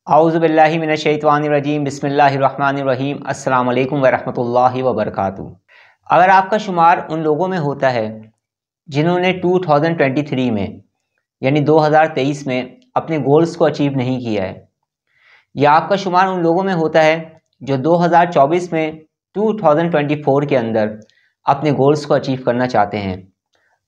आऊज़ुबिल्लाहि मिनश्शैतानिर्रजीम बिस्मिल्लाहिर्रहमानिर्रहीम अस्सलामु अलैकुम वरहमतुल्लाहि वबरकातुहू। अगर आपका शुमार उन लोगों में होता है जिन्होंने 2023 में यानी 2023 में अपने गोल्स को अचीव नहीं किया है, या आपका शुमार उन लोगों में होता है जो 2024 में 2024 के अंदर अपने गोल्स को अचीव करना चाहते हैं,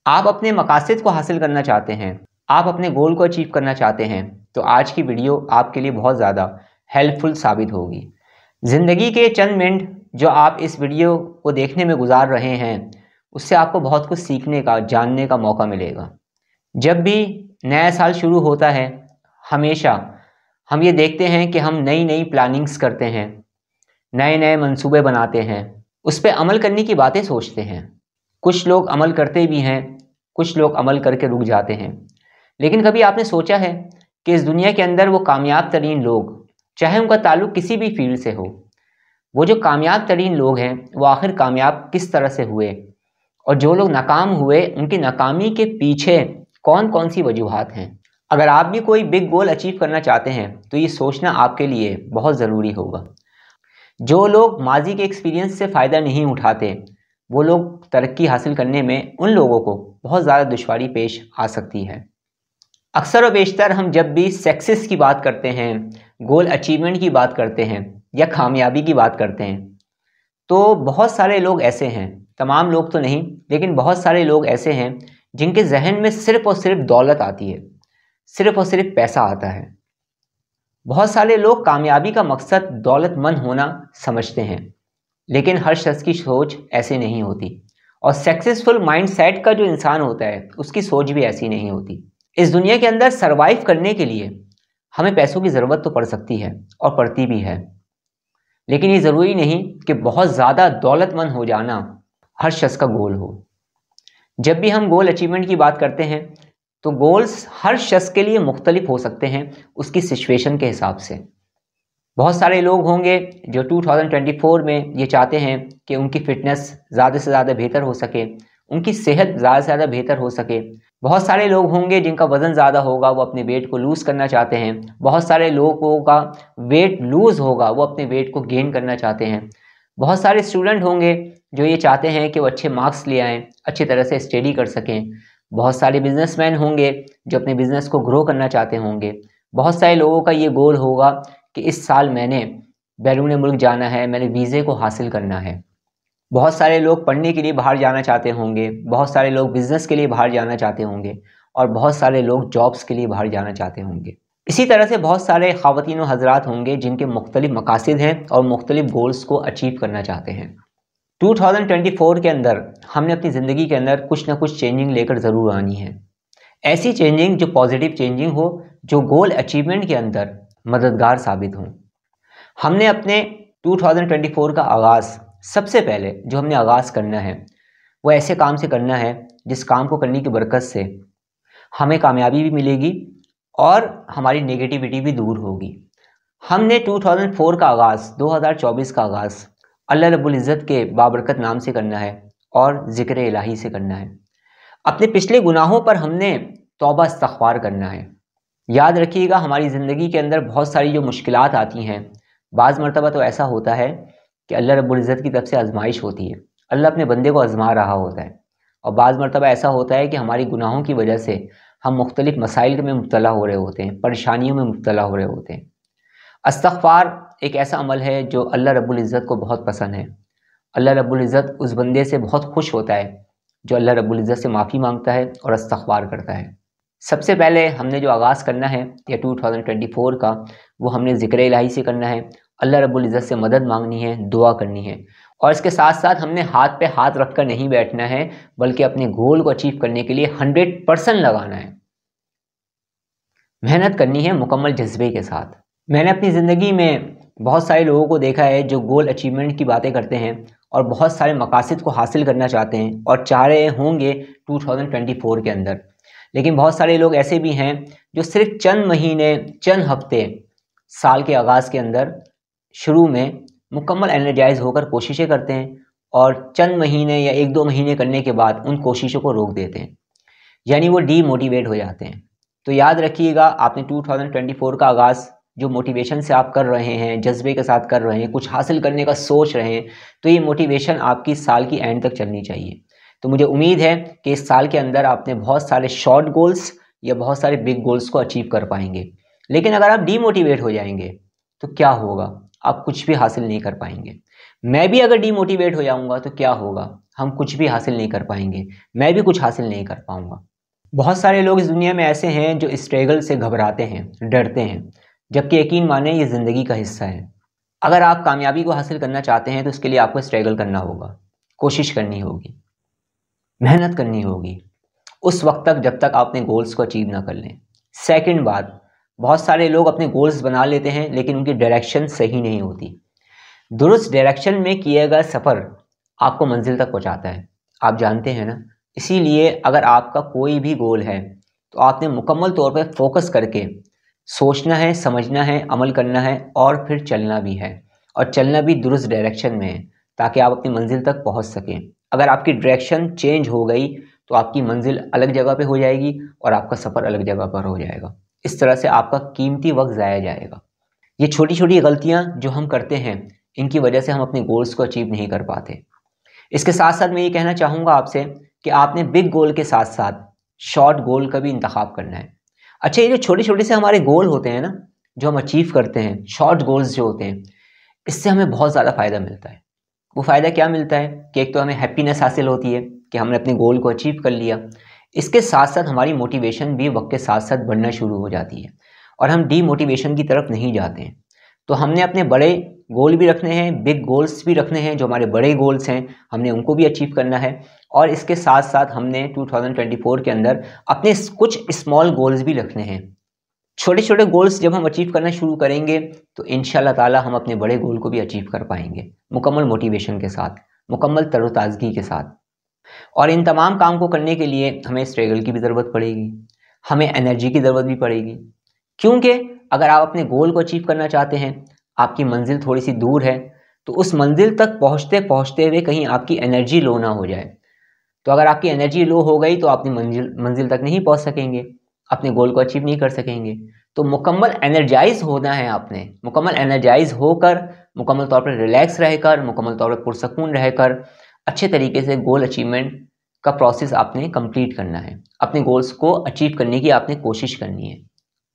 आप अपने मकासद को हासिल करना चाहते हैं, आप अपने गोल को अचीव करना चाहते हैं, तो आज की वीडियो आपके लिए बहुत ज़्यादा हेल्पफुल साबित होगी। ज़िंदगी के चंद मिनट जो आप इस वीडियो को देखने में गुजार रहे हैं, उससे आपको बहुत कुछ सीखने का, जानने का मौका मिलेगा। जब भी नया साल शुरू होता है, हमेशा हम ये देखते हैं कि हम नई नई प्लानिंग्स करते हैं, नए नए मंसूबे बनाते हैं, उस पर अमल करने की बातें सोचते हैं। कुछ लोग अमल करते भी हैं, कुछ लोग अमल करके रुक जाते हैं। लेकिन कभी आपने सोचा है कि इस दुनिया के अंदर वो कामयाब तरीन लोग, चाहे उनका ताल्लुक़ किसी भी फील्ड से हो, वो जो कामयाब तरीन लोग हैं वो आखिर कामयाब किस तरह से हुए, और जो लोग नाकाम हुए उनकी नाकामी के पीछे कौन कौन सी वजूहात हैं। अगर आप भी कोई बिग गोल अचीव करना चाहते हैं तो ये सोचना आपके लिए बहुत ज़रूरी होगा। जो लोग माजी के एक्सपीरियंस से फ़ायदा नहीं उठाते, वो लोग तरक्की हासिल करने में उन लोगों को बहुत ज़्यादा दुश्वारी पेश आ सकती है। अक्सर व बेशतर हम जब भी सक्सेस की बात करते हैं, गोल अचीवमेंट की बात करते हैं या कामयाबी की बात करते हैं, तो बहुत सारे लोग ऐसे हैं, तमाम लोग तो नहीं लेकिन बहुत सारे लोग ऐसे हैं जिनके जहन में सिर्फ़ और सिर्फ दौलत आती है, सिर्फ़ और सिर्फ पैसा आता है। बहुत सारे लोग कामयाबी का मकसद दौलतमंद होना समझते हैं, लेकिन हर शख्स की सोच ऐसे नहीं होती, और सक्सेसफुल माइंडसेट का जो इंसान होता है उसकी सोच भी ऐसी नहीं होती। इस दुनिया के अंदर सरवाइव करने के लिए हमें पैसों की ज़रूरत तो पड़ सकती है और पड़ती भी है, लेकिन ये ज़रूरी नहीं कि बहुत ज़्यादा दौलतमंद हो जाना हर शख्स का गोल हो। जब भी हम गोल अचीवमेंट की बात करते हैं तो गोल्स हर शख्स के लिए मुख्तलिफ हो सकते हैं उसकी सिचुएशन के हिसाब से। बहुत सारे लोग होंगे जो 2024 में ये चाहते हैं कि उनकी फ़िटनेस ज़्यादा से ज़्यादा बेहतर हो सके, उनकी सेहत ज़्यादा से ज़्यादा बेहतर हो सके। बहुत सारे लोग होंगे जिनका वज़न ज़्यादा होगा, वो अपने वेट को लूज़ करना चाहते हैं। बहुत सारे लोगों का वेट लूज़ होगा, वो अपने वेट को गेन करना चाहते हैं। बहुत सारे स्टूडेंट होंगे जो ये चाहते हैं कि वो अच्छे मार्क्स ले आएँ, अच्छी तरह से स्टडी कर सकें। बहुत सारे बिजनेसमैन होंगे जो अपने बिज़नेस को ग्रो करना चाहते होंगे। बहुत सारे लोगों का ये गोल होगा कि इस साल मैंने बैरून मुल्क जाना है, मैंने वीज़े को हासिल करना है। बहुत सारे लोग पढ़ने के लिए बाहर जाना चाहते होंगे, बहुत सारे लोग बिज़नेस के लिए बाहर जाना चाहते होंगे, और बहुत सारे लोग जॉब्स के लिए बाहर जाना चाहते होंगे। इसी तरह से बहुत सारे ख़वातीन व हज़रात होंगे जिनके मुख्तलिफ मकासद हैं और मुख्तलिफ गोल्स को अचीव करना चाहते हैं। 2024 के अंदर हमने अपनी ज़िंदगी के अंदर कुछ ना कुछ चेंजिंग लेकर ज़रूर आनी है। ऐसी चेंजिंग जो पॉजिटिव चेंजिंग हो, जो गोल अचीवमेंट के अंदर मददगार साबित हों। हमने अपने 2024 का आगाज़, सबसे पहले जो हमने आगाज़ करना है वो ऐसे काम से करना है जिस काम को करने की बरकत से हमें कामयाबी भी मिलेगी और हमारी नेगेटिविटी भी दूर होगी। हमने 2024 का आगाज़, 2024 का आगाज़ अल्लाह रब्बुल इज़्ज़त के बाबरकत नाम से करना है और ज़िक्र इलाही से करना है। अपने पिछले गुनाहों पर हमने तौबा इस्तग़फ़ार करना है। याद रखिएगा, हमारी ज़िंदगी के अंदर बहुत सारी जो मुश्किलात आती हैं, बाज़ मरतबा तो ऐसा होता है कि अल्लाह रब्बुल इज़्ज़त की तरफ से आजमाइश होती है, अल्लाह अपने बंदे को आज़मा रहा होता है, और बाज़ मरतबा ऐसा होता है कि हमारी गुनाहों की वजह से हम मुख्तलिफ मसाइल में मुब्तला हो रहे होते हैं, परेशानियों में मुब्तला हो रहे होते हैं। इस्तग़फ़ार एक ऐसा अमल है जो अल्लाह रब्बुल इज़्ज़त को बहुत पसंद है। अल्लाह रब्बुल इज़्ज़त उस बंदे से बहुत खुश होता है जो अल्लाह रब्बुल इज़्ज़त से माफ़ी मांगता है और इस्तग़फ़ार करता है। सबसे पहले हमने जो आगाज़ करना है या 2024 का, वो हमने ज़िक्र इलाही से करना है, अल्लाह रब्बुल इज़्ज़त से मदद मांगनी है, दुआ करनी है, और इसके साथ साथ हमने हाथ पे हाथ रख कर नहीं बैठना है, बल्कि अपने गोल को अचीव करने के लिए 100% लगाना है, मेहनत करनी है मुकम्मल जज्बे के साथ। मैंने अपनी ज़िंदगी में बहुत सारे लोगों को देखा है जो गोल अचीवमेंट की बातें करते हैं और बहुत सारे मकासद को हासिल करना चाहते हैं और चाह रहे होंगे 2024 के अंदर, लेकिन बहुत सारे लोग ऐसे भी हैं जो सिर्फ चंद महीने, चंद हफ्ते साल के आगाज़ के अंदर शुरू में मुकम्मल एनर्जाइज होकर कोशिशें करते हैं, और चंद महीने या 1-2 महीने करने के बाद उन कोशिशों को रोक देते हैं, यानी वो डीमोटिवेट हो जाते हैं। तो याद रखिएगा, आपने 2024 का आगाज़ जो मोटिवेशन से आप कर रहे हैं, जज्बे के साथ कर रहे हैं, कुछ हासिल करने का सोच रहे हैं, तो ये मोटिवेशन आपकी साल की एंड तक चलनी चाहिए। तो मुझे उम्मीद है कि इस साल के अंदर आपने बहुत सारे शॉर्ट गोल्स या बहुत सारे बिग गोल्स को अचीव कर पाएंगे। लेकिन अगर आप डीमोटिवेट हो जाएंगे तो क्या होगा? आप कुछ भी हासिल नहीं कर पाएंगे। मैं भी अगर डीमोटिवेट हो जाऊंगा तो क्या होगा? हम कुछ भी हासिल नहीं कर पाएंगे, मैं भी कुछ हासिल नहीं कर पाऊंगा। बहुत सारे लोग इस दुनिया में ऐसे हैं जो स्ट्रगल से घबराते हैं, डरते हैं, जबकि यकीन माने ये ज़िंदगी का हिस्सा है। अगर आप कामयाबी को हासिल करना चाहते हैं तो उसके लिए आपको स्ट्रगल करना होगा, कोशिश करनी होगी, मेहनत करनी होगी उस वक्त तक जब तक आप अपने गोल्स को अचीव ना कर लें। सेकंड बात, बहुत सारे लोग अपने गोल्स बना लेते हैं लेकिन उनकी डायरेक्शन सही नहीं होती। दुरुस्त डायरेक्शन में किया गया सफ़र आपको मंजिल तक पहुंचाता है, आप जानते हैं ना। इसीलिए अगर आपका कोई भी गोल है तो आपने मुकम्मल तौर पर फोकस करके सोचना है, समझना है, अमल करना है और फिर चलना भी है, और चलना भी दुरुस्त डायरेक्शन में है ताकि आप अपनी मंजिल तक पहुंच सकें। अगर आपकी डायरेक्शन चेंज हो गई तो आपकी मंजिल अलग जगह पे हो जाएगी और आपका सफ़र अलग जगह पर हो जाएगा। इस तरह से आपका कीमती वक्त ज़ाया जाएगा। ये छोटी छोटी गलतियाँ जो हम करते हैं, इनकी वजह से हम अपने गोल्स को अचीव नहीं कर पाते। इसके साथ साथ मैं ये कहना चाहूँगा आपसे कि आपने बिग गोल के साथ साथ शॉर्ट गोल का भी इंतखाब करना है। अच्छा, ये जो छोटे छोटे से हमारे गोल होते हैं ना, जो हम अचीव करते हैं, शॉर्ट गोल्स जो होते हैं, इससे हमें बहुत ज़्यादा फ़ायदा मिलता है। वो फ़ायदा क्या मिलता है कि एक तो हमें हैप्पीनेस हासिल होती है कि हमने अपने गोल को अचीव कर लिया। इसके साथ साथ हमारी मोटिवेशन भी वक्त के साथ साथ बढ़ना शुरू हो जाती है और हम डीमोटिवेशन की तरफ नहीं जाते हैं। तो हमने अपने बड़े गोल भी रखने हैं, बिग गोल्स भी रखने हैं। जो हमारे बड़े गोल्स हैं हमने उनको भी अचीव करना है, और इसके साथ साथ हमने 2024 के अंदर अपने कुछ स्मॉल गोल्स भी रखने हैं। छोटे छोटे गोल्स जब हम अचीव करना शुरू करेंगे तो इंशाल्लाह ताला हम अपने बड़े गोल को भी अचीव कर पाएंगे, मुकम्मल मोटिवेशन के साथ, मुकम्मल तरोताज़गी के साथ। और इन तमाम काम को करने के लिए हमें स्ट्रगल की भी ज़रूरत पड़ेगी, हमें एनर्जी की ज़रूरत भी पड़ेगी, क्योंकि अगर आप अपने गोल को अचीव करना चाहते हैं, आपकी मंजिल थोड़ी सी दूर है, तो उस मंजिल तक पहुँचते पहुँचते हुए कहीं आपकी एनर्जी लो ना हो जाए। तो अगर आपकी एनर्जी लो हो गई तो अपनी मंजिल तक नहीं पहुँच सकेंगे, अपने गोल को अचीव नहीं कर सकेंगे। तो मुकम्मल एनर्जाइज होना है आपने, मुकम्मल एनर्जाइज होकर, मुकम्मल तौर पर रिलैक्स रहकर, मुकम्मल तौर पर पुरसकून रहकर अच्छे तरीके से गोल अचीवमेंट का प्रोसेस आपने कंप्लीट करना है। अपने गोल्स को अचीव करने की आपने कोशिश करनी है।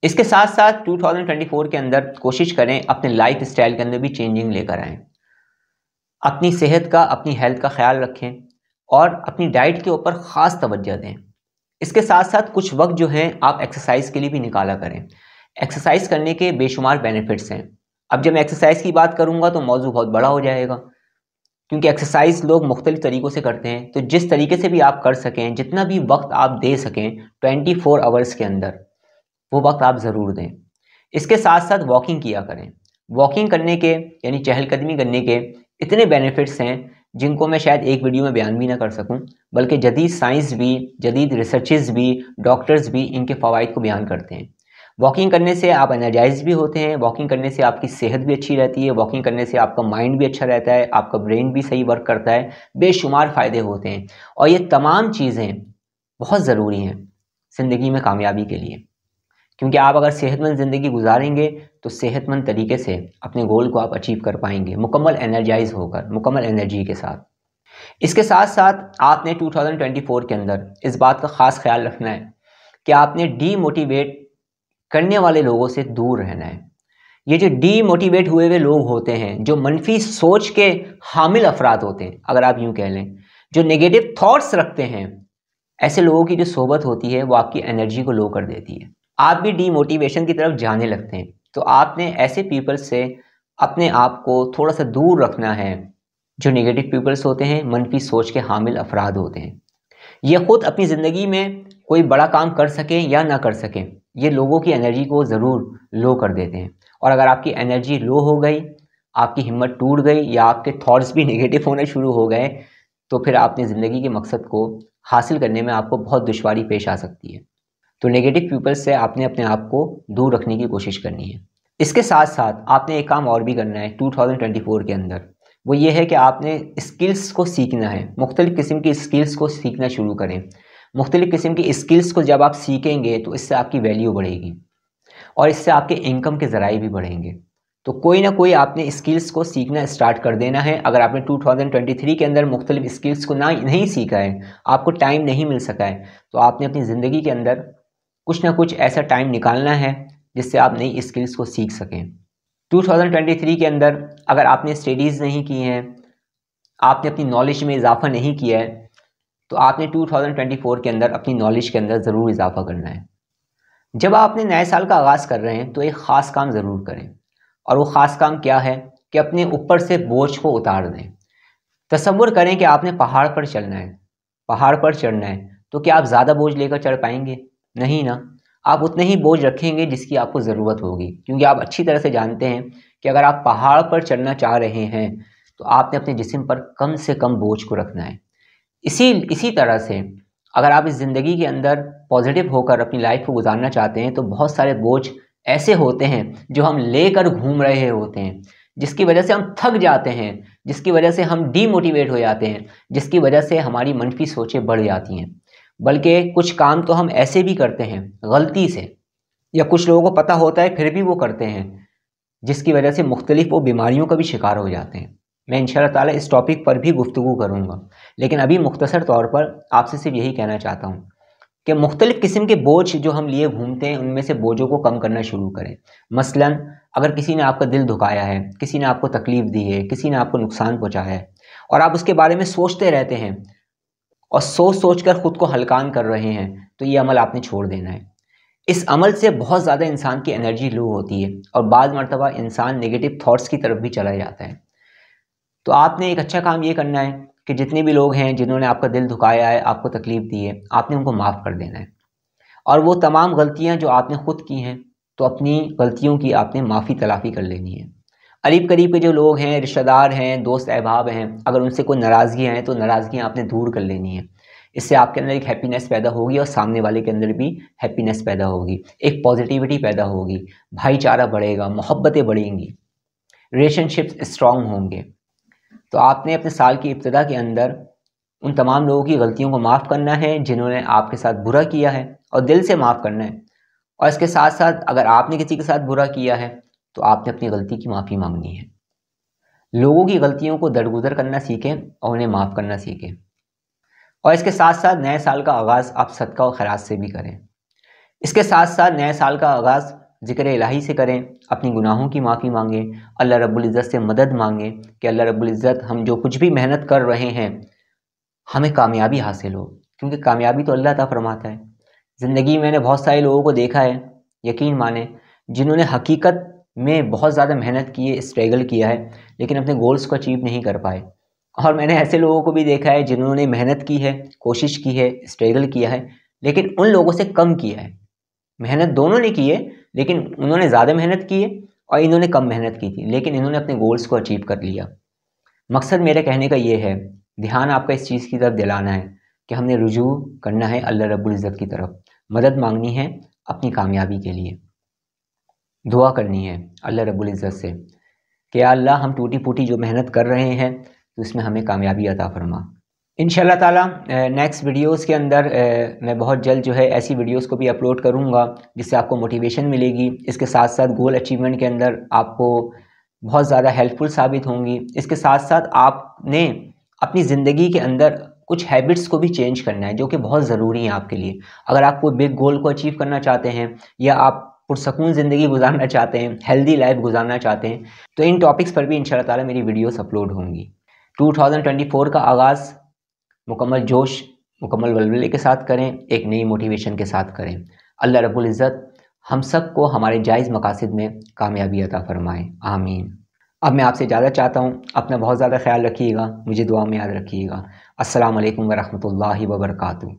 इसके साथ साथ 2024 के अंदर कोशिश करें अपने लाइफ स्टाइल के अंदर भी चेंजिंग लेकर आएँ। अपनी सेहत का, अपनी हेल्थ का ख्याल रखें और अपनी डाइट के ऊपर ख़ास तवज्जो दें। इसके साथ साथ कुछ वक्त जो है आप एक्सरसाइज के लिए भी निकाला करें। एक्सरसाइज करने के बेशुमार बेनिफिट्स हैं। अब जब मैं एक्सरसाइज की बात करूंगा तो मौजू बहुत बड़ा हो जाएगा, क्योंकि एक्सरसाइज लोग मुख्तलिफ तरीक़ों से करते हैं। तो जिस तरीके से भी आप कर सकें, जितना भी वक्त आप दे सकें 24 आवर्स के अंदर, वो वक्त आप ज़रूर दें। इसके साथ साथ वॉकिंग किया करें। वॉकिंग करने के यानी चहलकदमी करने के इतने बेनिफिट्स हैं जिनको मैं शायद एक वीडियो में बयान भी ना कर सकूं, बल्कि जदीद साइंस भी, जदीद रिसर्चेस भी, डॉक्टर्स भी इनके फ़वाइद को बयान करते हैं। वॉकिंग करने से आप एनर्जाइज भी होते हैं, वॉकिंग करने से आपकी सेहत भी अच्छी रहती है, वॉकिंग करने से आपका माइंड भी अच्छा रहता है, आपका ब्रेन भी सही वर्क करता है, बेशुमार फ़ायदे होते हैं। और ये तमाम चीज़ें बहुत ज़रूरी हैं ज़िंदगी में कामयाबी के लिए, क्योंकि आप अगर सेहतमंद ज़िंदगी गुजारेंगे तो सेहतमंद तरीके से अपने गोल को आप अचीव कर पाएंगे, मुकम्मल एनर्जाइज होकर, मुकम्मल एनर्जी के साथ। इसके साथ साथ आपने 2024 के अंदर इस बात का ख़ास ख्याल रखना है कि आपने डीमोटिवेट करने वाले लोगों से दूर रहना है। ये जो डीमोटिवेट हुए हुए लोग होते हैं, जो मनफी सोच के हामिल अफराद होते हैं, अगर आप यूँ कह लें, जो नेगेटिव थॉट्स रखते हैं, ऐसे लोगों की जो सोबत होती है वो आपकी एनर्जी को लो कर देती है। आप भी डीमोटिवेशन की तरफ जाने लगते हैं। तो आपने ऐसे पीपल से अपने आप को थोड़ा सा दूर रखना है जो नेगेटिव पीपल्स होते हैं, मनफी सोच के हामिल अफराद होते हैं। ये ख़ुद अपनी ज़िंदगी में कोई बड़ा काम कर सकें या ना कर सकें, ये लोगों की एनर्जी को ज़रूर लो कर देते हैं। और अगर आपकी एनर्जी लो हो गई, आपकी हिम्मत टूट गई या आपके थॉट्स भी नेगेटिव होने शुरू हो गए, तो फिर आपने ज़िंदगी के मकसद को हासिल करने में आपको बहुत दुश्वारी पेश आ सकती है। तो नेगेटिव पीपल्स से आपने अपने आप को दूर रखने की कोशिश करनी है। इसके साथ साथ आपने एक काम और भी करना है 2024 के अंदर, वो ये है कि आपने स्किल्स को सीखना है। मुख्तलिफ़ किस्म की स्किल्स को सीखना शुरू करें। मुख्तलिफ़ किस्म की स्किल्स को जब आप सीखेंगे तो इससे आपकी वैल्यू बढ़ेगी। और इससे आपके इनकम के ज़राए भी बढ़ेंगे। तो कोई ना कोई आपने स्किल्स को सीखना स्टार्ट कर देना है। अगर आपने 2023 के अंदर मुख्तलिफ स्किल्स को नहीं सीखा है, आपको टाइम नहीं मिल सका है, तो आपने अपनी ज़िंदगी के अंदर कुछ ना कुछ ऐसा टाइम निकालना है जिससे आप नई स्किल्स को सीख सकें। 2023 के अंदर अगर आपने स्टडीज़ नहीं की हैं, आपने अपनी नॉलेज में इजाफा नहीं किया है, तो आपने 2024 के अंदर अपनी नॉलेज के अंदर ज़रूर इजाफा करना है। जब आप अपने नए साल का आगाज़ कर रहे हैं तो एक ख़ास काम ज़रूर करें, और वो ख़ास काम क्या है कि अपने ऊपर से बोझ को उतार दें। तसव्वुर करें कि आपने पहाड़ पर चलना है, पहाड़ पर चढ़ना है, तो क्या आप ज़्यादा बोझ लेकर चढ़ पाएंगे? नहीं ना। आप उतने ही बोझ रखेंगे जिसकी आपको ज़रूरत होगी, क्योंकि आप अच्छी तरह से जानते हैं कि अगर आप पहाड़ पर चढ़ना चाह रहे हैं तो आपने अपने जिस्म पर कम से कम बोझ को रखना है। इसी तरह से अगर आप इस ज़िंदगी के अंदर पॉजिटिव होकर अपनी लाइफ को गुजारना चाहते हैं तो बहुत सारे बोझ ऐसे होते हैं जो हम लेकर घूम रहे होते हैं, जिसकी वजह से हम थक जाते हैं, जिसकी वजह से हम डीमोटिवेट हो जाते हैं, जिसकी वजह से हमारी मनफी सोचें बढ़ जाती हैं। बल्कि कुछ काम तो हम ऐसे भी करते हैं गलती से, या कुछ लोगों को पता होता है फिर भी वो करते हैं, जिसकी वजह से मुख्तलिफ वो बीमारियों का भी शिकार हो जाते हैं। मैं इंशाअल्लाह ताला इस टॉपिक पर भी गुफ्तगू करूँगा, लेकिन अभी मुख्तसर तौर पर आपसे सिर्फ यही कहना चाहता हूँ कि मुख्तलिफ़ किस्म के बोझ जो हम लिए घूमते हैं, उनमें से बोझों को कम करना शुरू करें। मसलन अगर किसी ने आपका दिल दुखाया है, किसी ने आपको तकलीफ़ दी है, किसी ने आपको नुकसान पहुँचाया है, और आप उसके बारे में सोचते रहते हैं और सोच कर ख़ुद को हलकान कर रहे हैं, तो ये अमल आपने छोड़ देना है। इस अमल से बहुत ज़्यादा इंसान की एनर्जी लो होती है और बाज़ मरतबा इंसान नेगेटिव थाट्स की तरफ भी चला जाता है। तो आपने एक अच्छा काम ये करना है कि जितने भी लोग हैं जिन्होंने आपका दिल दुखाया है, आपको तकलीफ़ दी है, आपने उनको माफ़ कर देना है। और वो तमाम गलतियाँ जो आपने ख़ुद की हैं, तो अपनी गलतियों की आपने माफ़ी तलाफ़ी कर लेनी है। करीब करीब के जो लोग हैं, रिश्तेदार हैं, दोस्त अहबाब हैं, अगर उनसे कोई नाराज़गी हैं तो नाराज़गियाँ आपने दूर कर लेनी है। इससे आपके अंदर एक हैप्पीनेस पैदा होगी और सामने वाले के अंदर भी हैप्पीनेस पैदा होगी, एक पॉजिटिविटी पैदा होगी, भाईचारा बढ़ेगा, मोहब्बतें बढ़ेंगी, रिलेशनशिप्स स्ट्रॉन्ग होंगे। तो आपने अपने साल की इब्तिदा के अंदर उन तमाम लोगों की गलतियों को माफ़ करना है जिन्होंने आपके साथ बुरा किया है, और दिल से माफ़ करना है। और इसके साथ साथ अगर आपने किसी के साथ बुरा किया है तो आपने अपनी गलती की माफ़ी मांगनी है। लोगों की गलतियों को दरगुजर करना सीखें और उन्हें माफ़ करना सीखें। और इसके साथ साथ नए साल का आगाज़ आप सदका और खैरात से भी करें। इसके साथ साथ नए साल का आगाज़ ज़िक्र इलाही से करें, अपनी गुनाहों की माफ़ी मांगें, अल्लाह रब्बुल इज़्ज़त से मदद मांगें कि अल्लाह रब्बुल इज़्ज़त हम जो कुछ भी मेहनत कर रहे हैं हमें कामयाबी हासिल हो, क्योंकि कामयाबी तो अल्लाह अता फरमाता है। ज़िंदगी में मैंने बहुत सारे लोगों को देखा है, यकीन माने, जिन्होंने हकीकत में बहुत ज़्यादा मेहनत की है, स्ट्रगल किया है, लेकिन अपने गोल्स को अचीव नहीं कर पाए। और मैंने ऐसे लोगों को भी देखा है जिन्होंने मेहनत की है, कोशिश की है, स्ट्रगल किया है, लेकिन उन लोगों से कम किया है। मेहनत दोनों ने की है, लेकिन उन्होंने ज़्यादा मेहनत की है और इन्होंने कम मेहनत की थी, लेकिन इन्होंने अपने गोल्स को अचीव कर लिया। मकसद मेरे कहने का ये है, ध्यान आपका इस चीज़ की तरफ दिलाना है कि हमने रुजू करना है अल्लाह रब्बुल इज़्ज़त की तरफ, मदद मांगनी है अपनी कामयाबी के लिए, दुआ करनी है अल्लाह रब्बुल इज़्ज़त से कि या अल्लाह हम टूटी फूटी जो मेहनत कर रहे हैं तो इसमें हमें कामयाबी अता फरमा। इंशाअल्लाह ताला नेक्स्ट वीडियोस के अंदर मैं बहुत जल्द जो है ऐसी वीडियोस को भी अपलोड करूँगा जिससे आपको मोटिवेशन मिलेगी। इसके साथ साथ गोल अचीवमेंट के अंदर आपको बहुत ज़्यादा हेल्पफुल साबित होंगी। इसके साथ साथ आपने अपनी ज़िंदगी के अंदर कुछ हैबिट्स को भी चेंज करना है जो कि बहुत ज़रूरी है आपके लिए। अगर आप कोई बिग गोल को अचीव करना चाहते हैं या आप पुरसकून ज़िंदगी गुजारना चाहते हैं, हेल्दी लाइफ गुजारना चाहते हैं, तो इन टॉपिक्स पर भी इंशाअल्लाह ताला मेरी वीडियोस अपलोड होंगी। 2024 का आगाज़ मुकम्मल जोश, मुकम्मल वल्वले के साथ करें, एक नई मोटिवेशन के साथ करें। अल्लाह रब्बुल इज़्ज़त हम सब को हमारे जायज़ मकासद में कामयाबी अता फ़रमाए, आमीन। अब मैं आपसे इजाज़त चाहता हूँ, अपना बहुत ज़्यादा ख्याल रखिएगा, मुझे दुआ में याद रखिएगा। अस्सलामु अलैकुम व रहमतुल्लाहि व बरकातुहू।